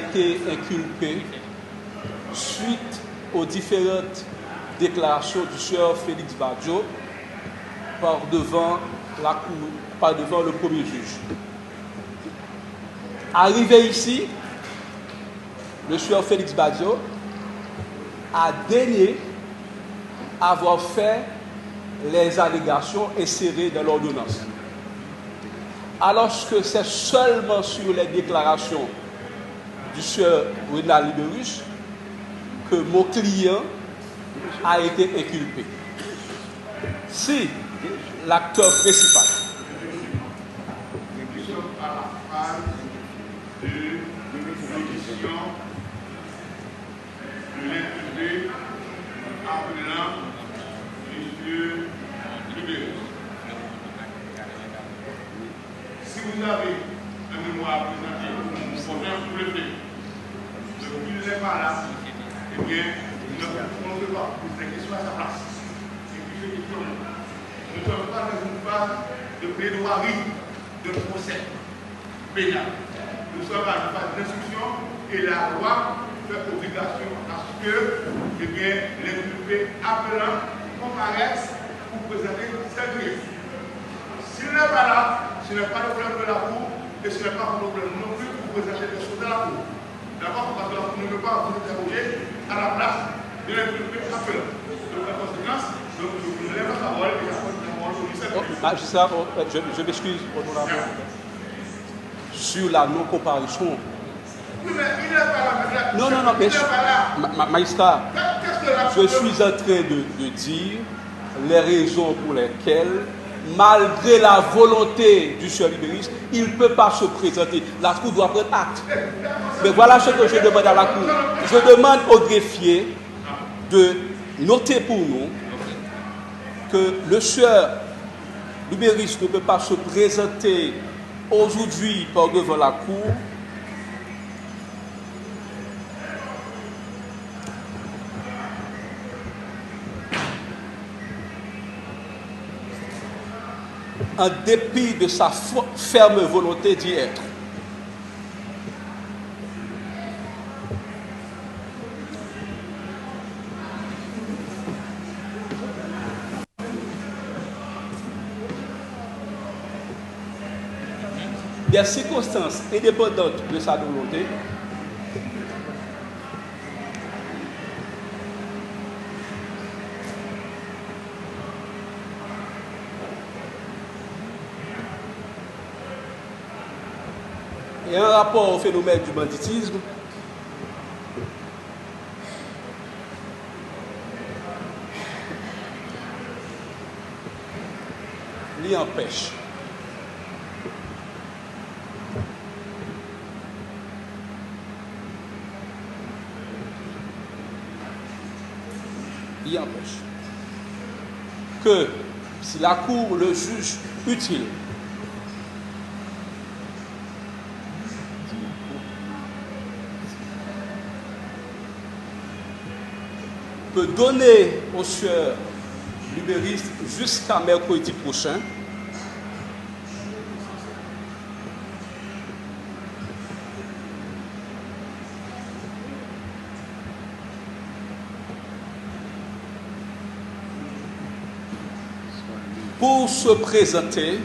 été inculpé suite aux différentes déclarations du sieur Félix Badjo par devant le premier juge. Arrivé ici, le sieur Félix Badjo a daigné avoir fait les allégations insérées dans l'ordonnance. Alors que c'est seulement sur les déclarations du sieur Renal Libérus que mon client a été inculpé. Si l'acteur principal si vous avez un mémoire à présenter, vous le fait. Le n'est pas là, eh bien, on ne peut pas poser des questions à sa place. Et puis, ces questions, nous ne sommes pas dans une phase de plaidoirie, de procès pénal. Nous sommes à une phase d'instruction et la loi fait obligation à ce que les inculpés appelants comparaissent pour présenter cette grieffe. S'il n'est pas là, ce n'est pas le problème de la Cour et ce n'est pas le problème non plus pour présenter des choses à la Cour. D'abord, parce que la Cour ne peut pas vous interroger à la place de l'inculpé appelant. Donc, la conséquence, je vous lève la parole et la parole au lycée. Magistrat, je m'excuse, sur la non-comparution. Oui, mais il n'est pas là. Non, mais magistrat, je suis en train de dire les raisons pour lesquelles, malgré la volonté du sieur Libérus, il ne peut pas se présenter. La Cour doit prendre acte. Mais voilà ce que je demande à la Cour. Je demande au greffier de noter pour nous que le sieur Libérus ne peut pas se présenter aujourd'hui par devant la Cour en dépit de sa ferme volonté d'y être. Des circonstances indépendantes de sa volonté et un rapport au phénomène du banditisme l'y empêche. L'y empêche. Que si la Cour le juge utile, peut donner au sieur Libérus jusqu'à mercredi prochain pour se présenter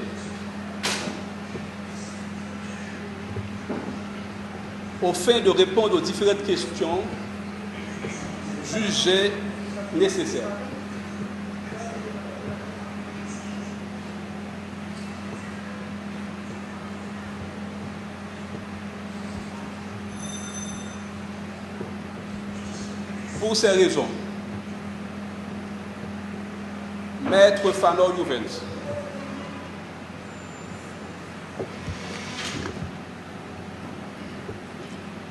aux fins de répondre aux différentes questions jugées nécessaires. Pour ces raisons, Maître Fanor Juvens,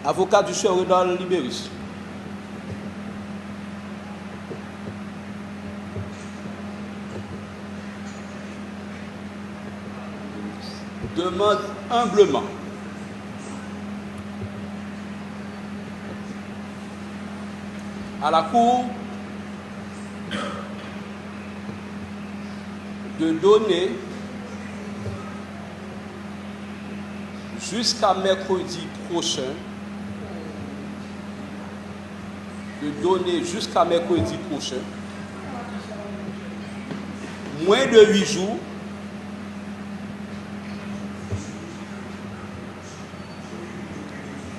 avocat du sieur Renal Libérus, demande humblement à la Cour de donner jusqu'à mercredi prochain de donner jusqu'à mercredi prochain, moins de 8 jours,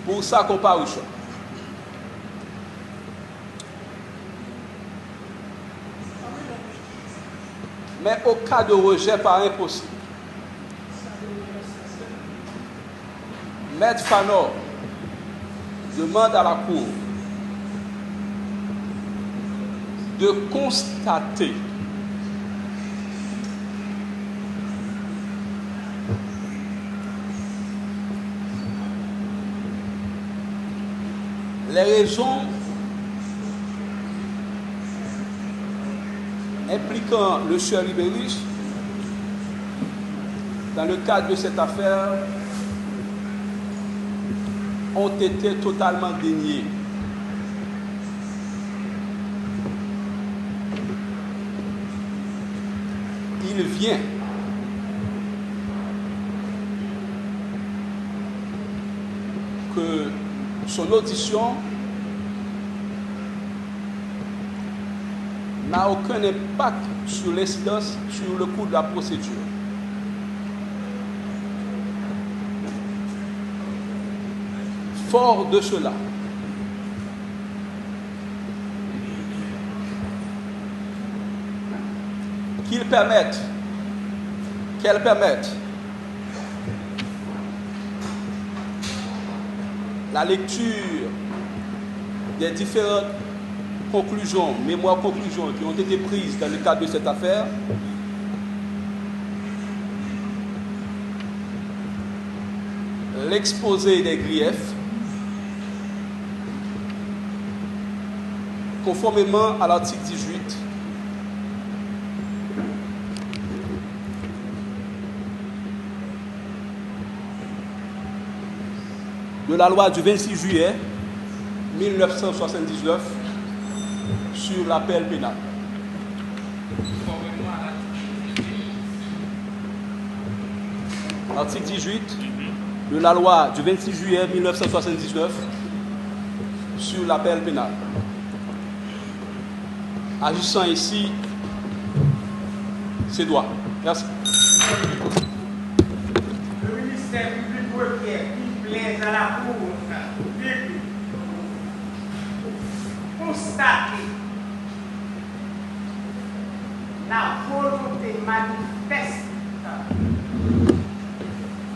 pour sa comparution. Mais au cas de rejet par impossible, Maître Fanor demande à la Cour de constater les raisons impliquant le sieur Libéris dans le cadre de cette affaire ont été totalement déniées. Il vient que son audition n'a aucun impact sur l'incidence, sur le cours de la procédure. Fort de cela, qu'elle permette la lecture des différentes conclusions, mémoires conclusions qui ont été prises dans le cadre de cette affaire, l'exposé des griefs, conformément à l'article 18 de la loi du 26 juillet 1979 sur l'appel pénal. Article 18 de la loi du 26 juillet 1979 sur l'appel pénal. Agissant ici, ses droits. Merci. Le ministère public requiert qu'il plaise à la Cour de constater la volonté manifeste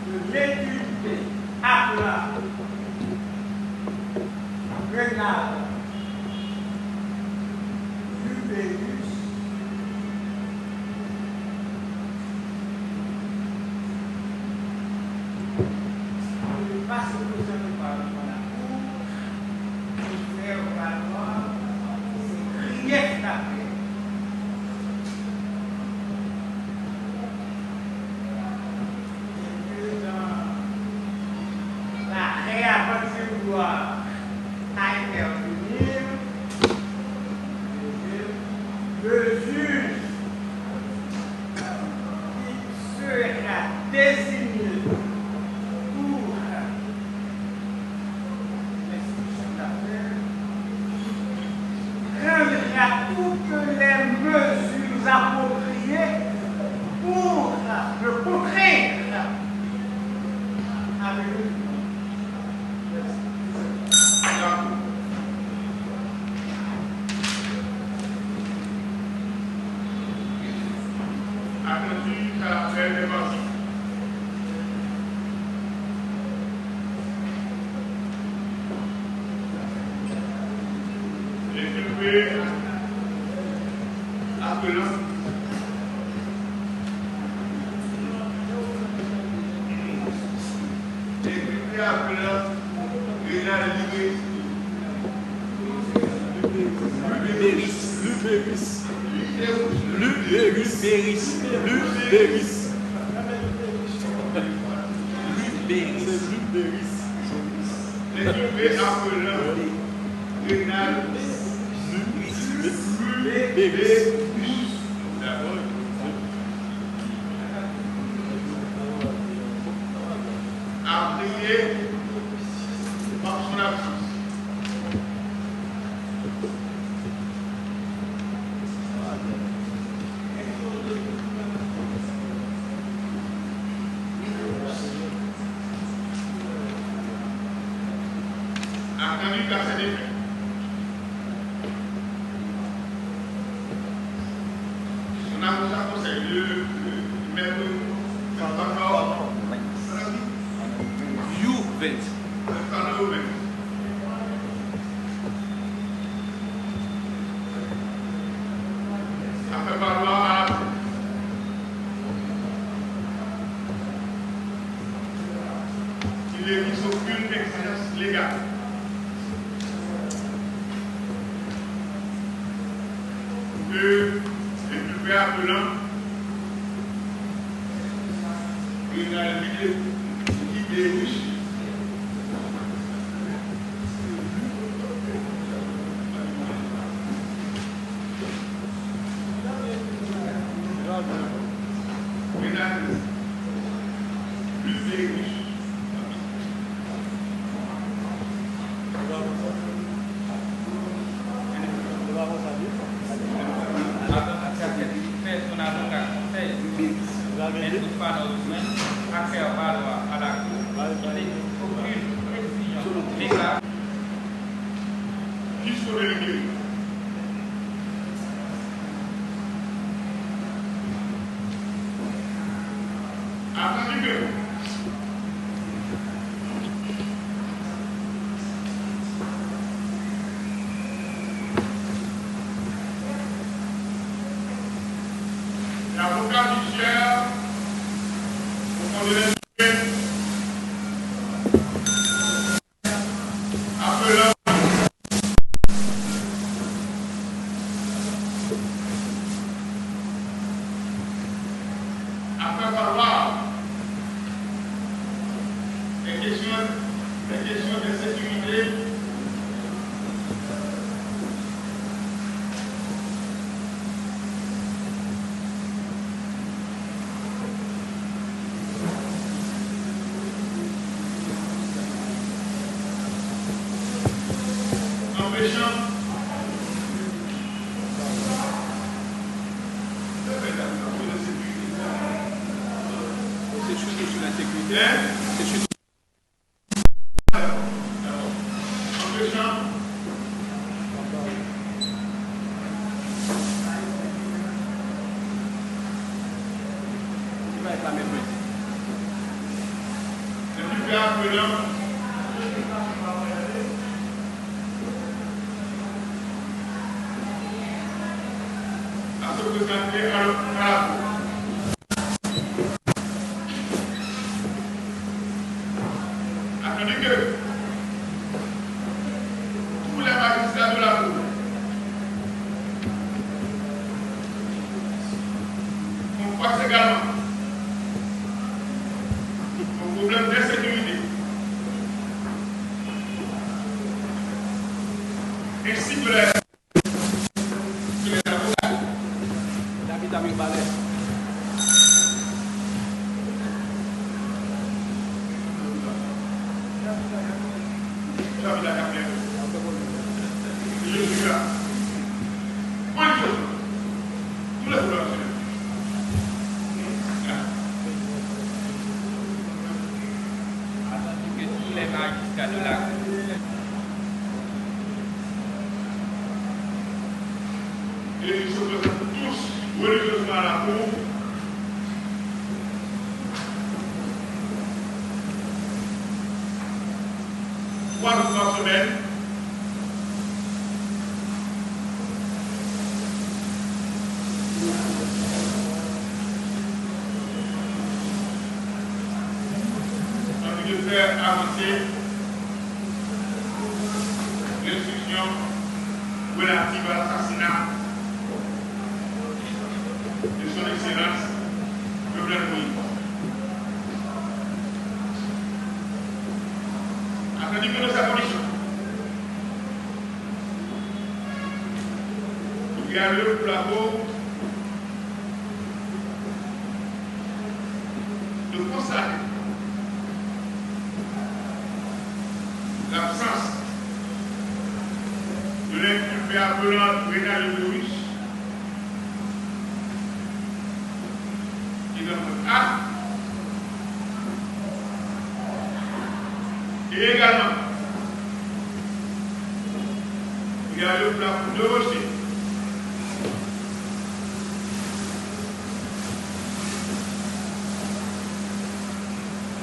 de l'étude appelant Grenade Libéris de passer présenté par la Cour de faire valoir ses griefs d'affaires. À intervenir, le juge qui sera désigné pour l'instruction d'affaires prendra toutes les mesures appropriées pour le contraindre à venir. Attendu caractère des marques. Équipé appelant Grenade Libéris. L'équipé appelant Grenade Libéris. A prié par son absence. attendu qu'à cet effet. On a besoin de conseil de mettre encore You 20. Ça fait valoir qu'il n'existe aucune exigence légale. Que les plus près appelants et dans le milieu qui dérouche plus dérouche. Son avocat conseil n'écoute pas nos besoins à faire valoir à la Cour aucune exigence légale. Jusqu'au délégué. Attendu que l'avocat judiciaire au fond de l'esprit appelant à faire valoir les questions de sécurité empêchant C'est chuté sur la sécurité. C'est chuté. empêchant Il va être la même chose. les plus près appelants à se présenter à la Cour. Attendu que tous les magistrats de la Cour font face également au problème d'insécurité ainsi que les avocats. David Amir Ballet. J'avais la carrière. Je suis là. Moi, je suis là. Tous les couleurs. Attendu que tous les magistrats de la Cour Et ils se présentent tous religieusement à la Cour. Trois fois par semaine. Afin de faire avancer l'instruction relative à l'assassinat de son Excellence Jovenel Moïse. Attendu que nos abolitions, il y a lieu pour la Cour de constater l'absence de l'inculpé appelant Rénal Louis qui dans votre acte et également Il y a le plat pour deux rochers.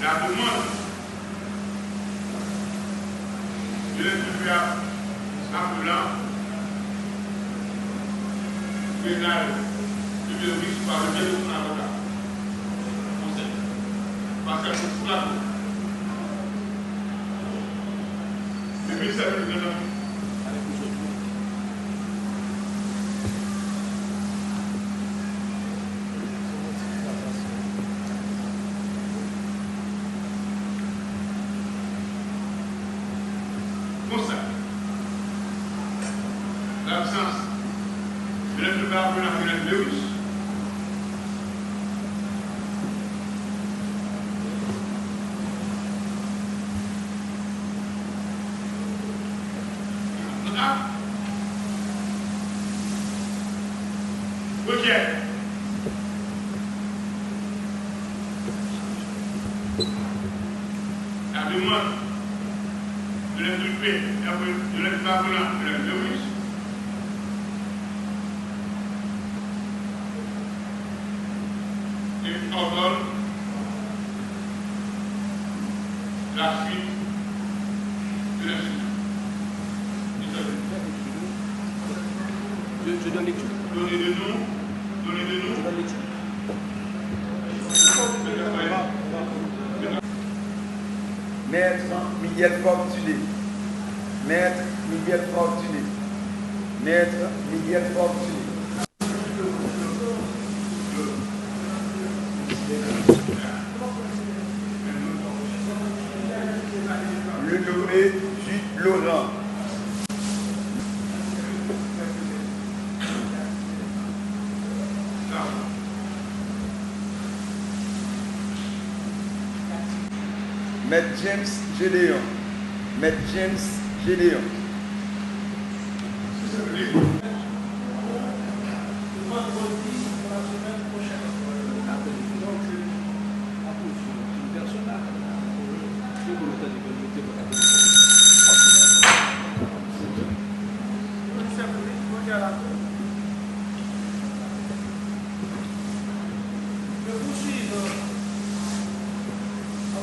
La demande de l'individu appelant pénal de Béoris par le biais de son avocat. Parce que c'est pour la cour. Le ministère de l'État. Constat. L'absence de l'individu appelant pénal de Béoris. Requiert la demande de l'individu de l'intervenant de la Béoris et ordonne la suite de l'instruction. Je donne lecture. Donnez de nous. Je donne lecture. Maître Miguel Fortuné. Maître Miguel Fortuné. Maître Miguel Fortuné. Le nommé Jules Laurent. Maître James Gédéon. Maître James Gédéon.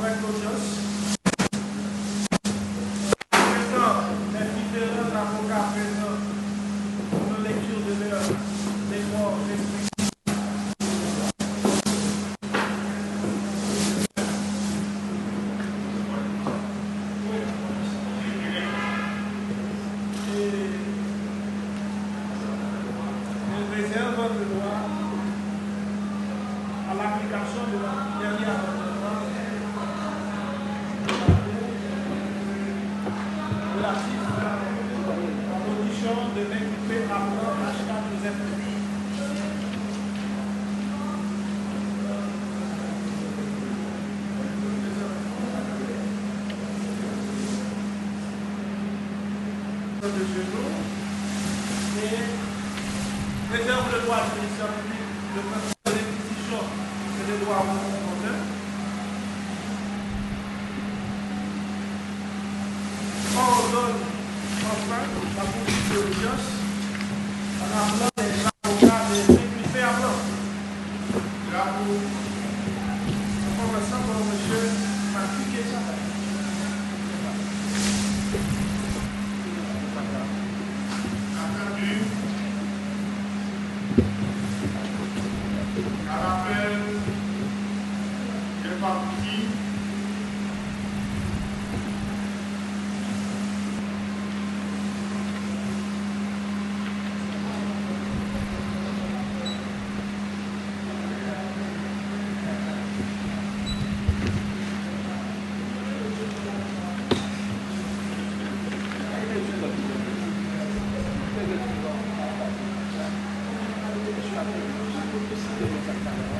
Avec l'audience. Maintenant, les différents avocats présents pour la lecture de leurs mémoires respectives. Et les réserves de droit à l'application de la dernière relatif à la condition de l'indiqué appelant H4 Joseph. De genoux et réserve le droit administratif de principe de réquisition et des droits communautaires. Ordonne enfin la poursuite de l'audience en appelant les avocats des inculpés à blanc. Là, en commençant par M. Patrick Essara. Attendu à l'appel des parties Je